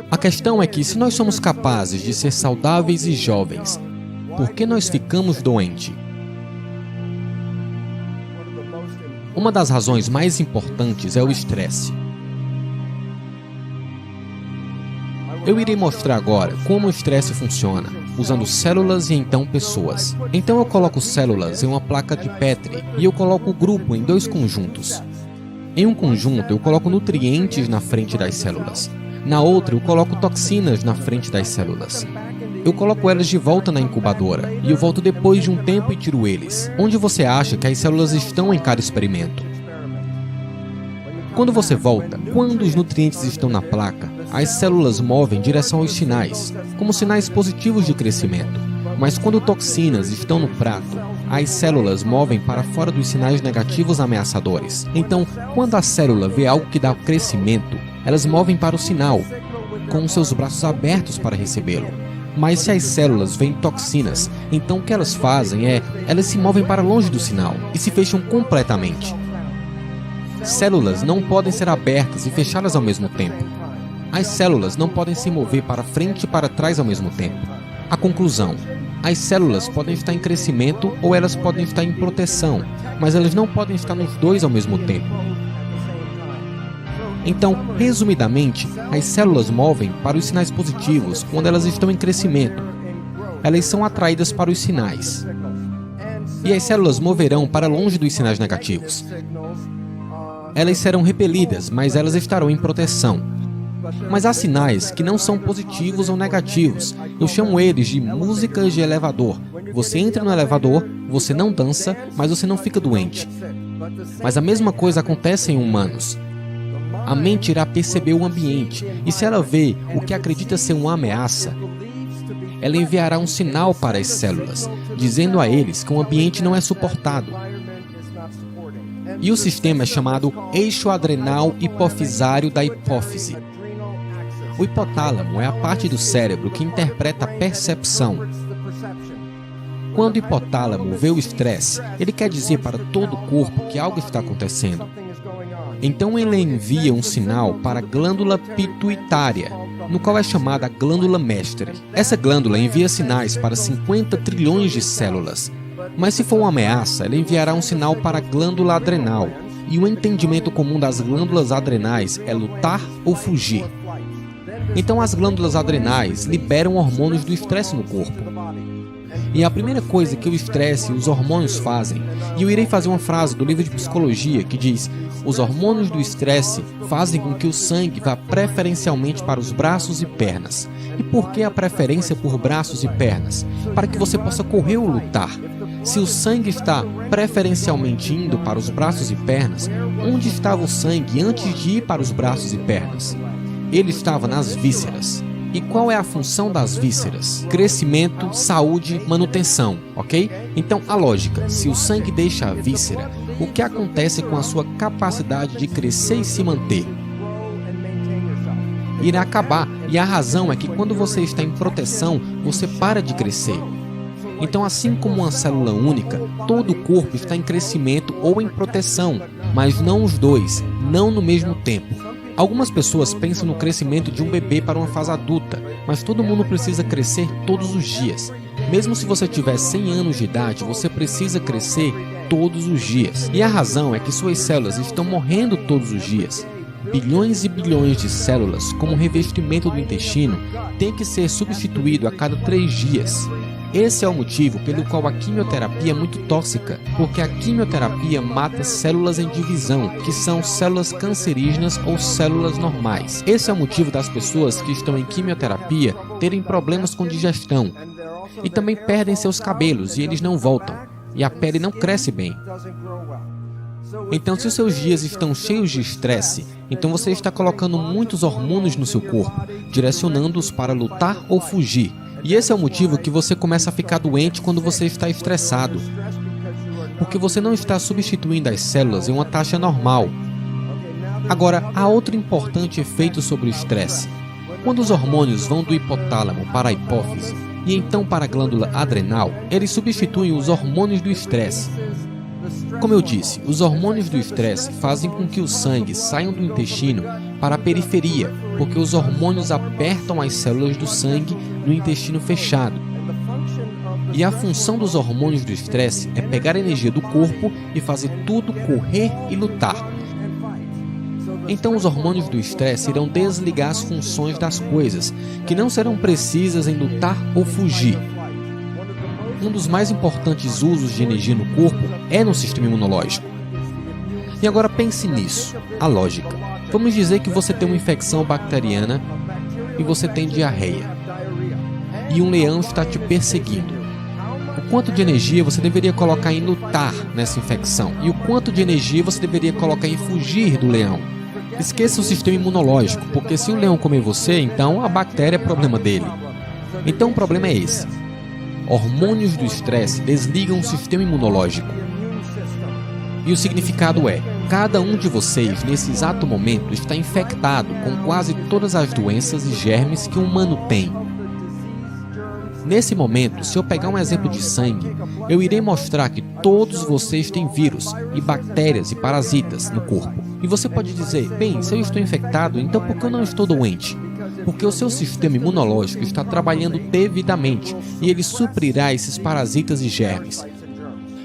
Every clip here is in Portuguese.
A questão é que, se nós somos capazes de ser saudáveis e jovens, por que nós ficamos doentes? Uma das razões mais importantes é o estresse. Eu irei mostrar agora como o estresse funciona, usando células e então pessoas. Então eu coloco células em uma placa de Petri e eu coloco o grupo em dois conjuntos. Em um conjunto eu coloco nutrientes na frente das células. Na outra eu coloco toxinas na frente das células. Eu coloco elas de volta na incubadora e eu volto depois de um tempo e tiro eles. Onde você acha que as células estão em cada experimento? Quando você volta, quando os nutrientes estão na placa, as células movem em direção aos sinais, como sinais positivos de crescimento. Mas quando toxinas estão no prato, as células movem para fora dos sinais negativos ameaçadores. Então, quando a célula vê algo que dá crescimento, elas movem para o sinal, com seus braços abertos para recebê-lo. Mas se as células veem toxinas, então o que elas fazem é, elas se movem para longe do sinal e se fecham completamente. Células não podem ser abertas e fechadas ao mesmo tempo. As células não podem se mover para frente e para trás ao mesmo tempo. A conclusão: as células podem estar em crescimento ou elas podem estar em proteção, mas elas não podem estar nos dois ao mesmo tempo. Então, resumidamente, as células movem para os sinais positivos quando elas estão em crescimento. Elas são atraídas para os sinais. E as células moverão para longe dos sinais negativos. Elas serão repelidas, mas elas estarão em proteção. Mas há sinais que não são positivos ou negativos. Eu chamo eles de músicas de elevador. Você entra no elevador, você não dança, mas você não fica doente. Mas a mesma coisa acontece em humanos. A mente irá perceber o ambiente, e se ela vê o que acredita ser uma ameaça, ela enviará um sinal para as células, dizendo a eles que o ambiente não é suportado. E o sistema é chamado eixo adrenal hipofisário da hipófise. O hipotálamo é a parte do cérebro que interpreta a percepção. Quando o hipotálamo vê o estresse, ele quer dizer para todo o corpo que algo está acontecendo. Então ele envia um sinal para a glândula pituitária, no qual é chamada glândula mestre. Essa glândula envia sinais para 50 trilhões de células. Mas se for uma ameaça, ela enviará um sinal para a glândula adrenal. E o entendimento comum das glândulas adrenais é lutar ou fugir. Então as glândulas adrenais liberam hormônios do estresse no corpo. E a primeira coisa que o estresse e os hormônios fazem, e eu irei fazer uma frase do livro de psicologia que diz: os hormônios do estresse fazem com que o sangue vá preferencialmente para os braços e pernas. E por que a preferência por braços e pernas? Para que você possa correr ou lutar. Se o sangue está preferencialmente indo para os braços e pernas, onde estava o sangue antes de ir para os braços e pernas? Ele estava nas vísceras. E qual é a função das vísceras? Crescimento, saúde, manutenção, ok? Então, a lógica: se o sangue deixa a víscera, o que acontece com a sua capacidade de crescer e se manter? Irá acabar, e a razão é que quando você está em proteção, você para de crescer. Então, assim como uma célula única, todo o corpo está em crescimento ou em proteção, mas não os dois, não no mesmo tempo. Algumas pessoas pensam no crescimento de um bebê para uma fase adulta, mas todo mundo precisa crescer todos os dias. Mesmo se você tiver 100 anos de idade, você precisa crescer todos os dias. E a razão é que suas células estão morrendo todos os dias. Bilhões e bilhões de células, como revestimento do intestino, têm que ser substituído a cada 3 dias. Esse é o motivo pelo qual a quimioterapia é muito tóxica, porque a quimioterapia mata células em divisão, que são células cancerígenas ou células normais. Esse é o motivo das pessoas que estão em quimioterapia terem problemas com digestão. E também perdem seus cabelos e eles não voltam, e a pele não cresce bem. Então, se os seus dias estão cheios de estresse, então você está colocando muitos hormônios no seu corpo, direcionando-os para lutar ou fugir. E esse é o motivo que você começa a ficar doente quando você está estressado. Porque você não está substituindo as células em uma taxa normal. Agora, há outro importante efeito sobre o estresse. Quando os hormônios vão do hipotálamo para a hipófise e então para a glândula adrenal, eles substituem os hormônios do estresse. Como eu disse, os hormônios do estresse fazem com que o sangue saia do intestino para a periferia, porque os hormônios apertam as células do sangue no intestino fechado. E a função dos hormônios do estresse é pegar a energia do corpo e fazer tudo correr e lutar. Então os hormônios do estresse irão desligar as funções das coisas, que não serão precisas em lutar ou fugir. Um dos mais importantes usos de energia no corpo é no sistema imunológico. E agora pense nisso, a lógica. Vamos dizer que você tem uma infecção bacteriana e você tem diarreia. E um leão está te perseguindo. O quanto de energia você deveria colocar em lutar nessa infecção? E o quanto de energia você deveria colocar em fugir do leão? Esqueça o sistema imunológico, porque se o leão comer você, então a bactéria é problema dele. Então o problema é esse. Hormônios do estresse desligam o sistema imunológico. E o significado é: cada um de vocês, nesse exato momento, está infectado com quase todas as doenças e germes que um humano tem. Nesse momento, se eu pegar um exemplo de sangue, eu irei mostrar que todos vocês têm vírus e bactérias e parasitas no corpo. E você pode dizer: bem, se eu estou infectado, então por que eu não estou doente? Porque o seu sistema imunológico está trabalhando devidamente e ele suprirá esses parasitas e germes.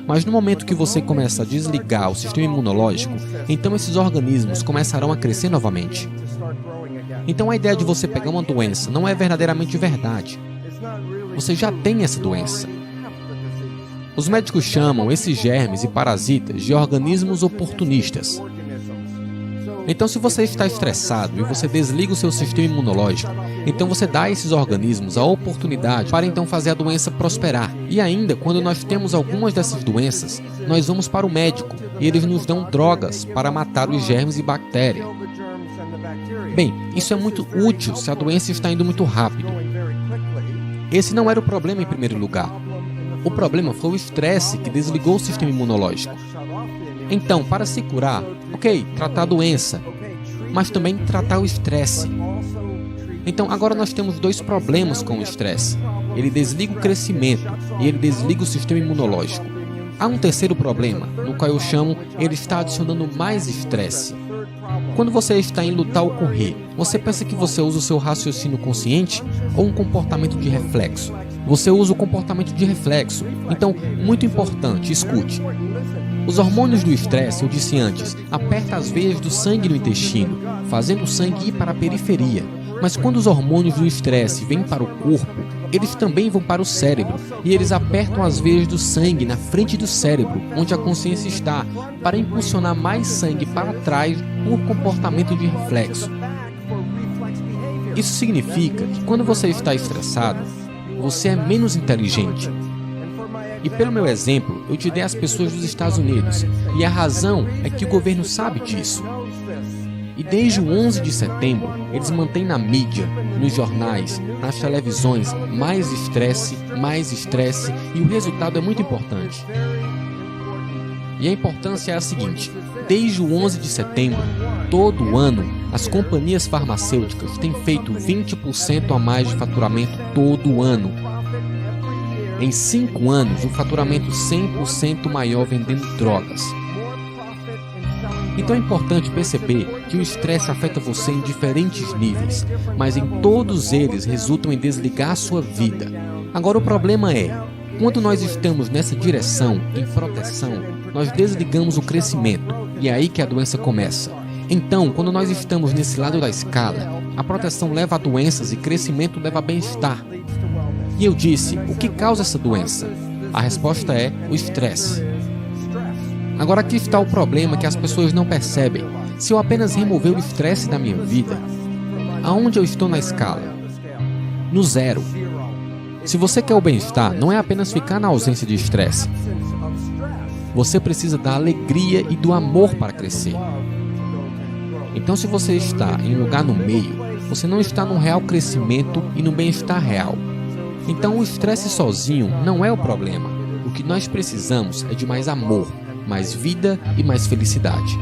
Mas no momento que você começa a desligar o sistema imunológico, então esses organismos começarão a crescer novamente. Então a ideia de você pegar uma doença não é verdadeiramente verdade. Você já tem essa doença. Os médicos chamam esses germes e parasitas de organismos oportunistas. Então, se você está estressado e você desliga o seu sistema imunológico, então você dá a esses organismos a oportunidade para então fazer a doença prosperar. E ainda, quando nós temos algumas dessas doenças, nós vamos para o médico e eles nos dão drogas para matar os germes e bactérias. Bem, isso é muito útil se a doença está indo muito rápido. Esse não era o problema em primeiro lugar. O problema foi o estresse que desligou o sistema imunológico. Então, para se curar, ok, tratar a doença, mas também tratar o estresse. Então, agora nós temos dois problemas com o estresse. Ele desliga o crescimento e ele desliga o sistema imunológico. Há um terceiro problema, no qual eu chamo, ele está adicionando mais estresse. Quando você está em lutar ou correr, você pensa que você usa o seu raciocínio consciente ou um comportamento de reflexo? Você usa o comportamento de reflexo. Então, muito importante, escute. Os hormônios do estresse, eu disse antes, apertam as veias do sangue no intestino, fazendo o sangue ir para a periferia. Mas quando os hormônios do estresse vêm para o corpo, eles também vão para o cérebro, e eles apertam as veias do sangue na frente do cérebro, onde a consciência está, para impulsionar mais sangue para trás por comportamento de reflexo. Isso significa que quando você está estressado, você é menos inteligente. E pelo meu exemplo, eu te dei as pessoas dos Estados Unidos, e a razão é que o governo sabe disso. E desde o 11 de setembro, eles mantêm na mídia, nos jornais, nas televisões, mais estresse, e o resultado é muito importante. E a importância é a seguinte: desde o 11 de setembro, todo ano, as companhias farmacêuticas têm feito 20% a mais de faturamento todo ano. Em 5 anos, um faturamento 100% maior vendendo drogas. Então é importante perceber que o estresse afeta você em diferentes níveis, mas em todos eles resultam em desligar a sua vida. Agora o problema é, quando nós estamos nessa direção, em proteção, nós desligamos o crescimento, e é aí que a doença começa. Então, quando nós estamos nesse lado da escala, a proteção leva a doenças e crescimento leva a bem-estar. E eu disse, o que causa essa doença? A resposta é o estresse. Agora aqui está o problema que as pessoas não percebem. Se eu apenas remover o estresse da minha vida, aonde eu estou na escala? No 0. Se você quer o bem-estar, não é apenas ficar na ausência de estresse. Você precisa da alegria e do amor para crescer. Então, se você está em um lugar no meio, você não está num real crescimento e no bem-estar real. Então, o estresse sozinho não é o problema. O que nós precisamos é de mais amor, mais vida e mais felicidade.